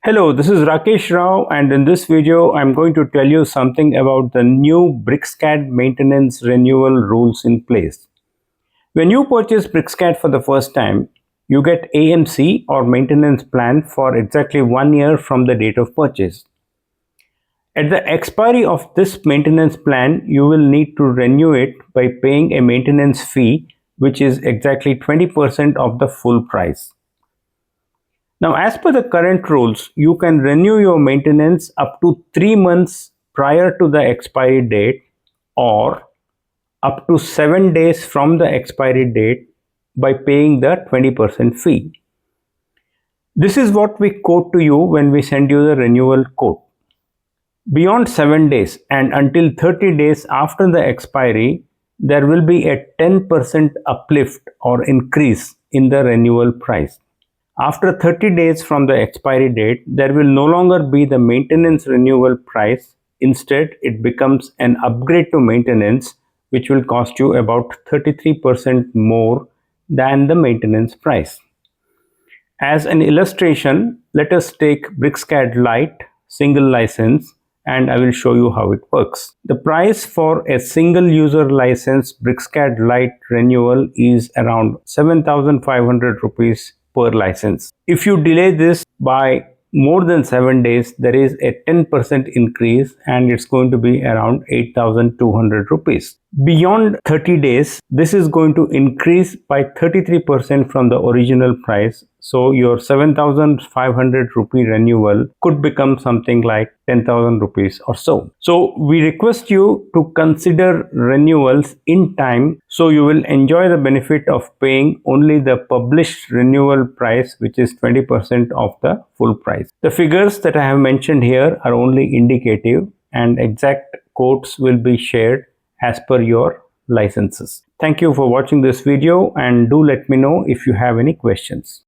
Hello, this is Rakesh Rao, and in this video I'm going to tell you something about the new BricsCAD maintenance renewal rules in place. When you purchase BricsCAD for the first time, you get AMC or maintenance plan for exactly 1 year from the date of purchase. At the expiry of this maintenance plan, you will need to renew it by paying a maintenance fee, which is exactly 20% of the full price. Now, as per the current rules, you can renew your maintenance up to 3 months prior to the expiry date or up to 7 days from the expiry date by paying the 20% fee. This is what we quote to you when we send you the renewal quote. Beyond 7 days and until 30 days after the expiry, there will be a 10% uplift or increase in the renewal price. After 30 days from the expiry date, there will no longer be the maintenance renewal price. Instead, it becomes an upgrade to maintenance, which will cost you about 33% more than the maintenance price. As an illustration, let us take BricsCAD Lite single license and I will show you how it works. The price for a single user license BricsCAD Lite renewal is around 7,500 rupees per license. If you delay this by more than 7 days, there is a 10% increase and it's going to be around 8,200 rupees. Beyond 30 days, this is going to increase by 33% from the original price. So your 7,500 rupee renewal could become something like 10,000 rupees or so. So we request you to consider renewals in time so you will enjoy the benefit of paying only the published renewal price, which is 20% of the full price. The figures that I have mentioned here are only indicative and exact quotes will be shared as per your licenses. Thank you for watching this video and do let me know if you have any questions.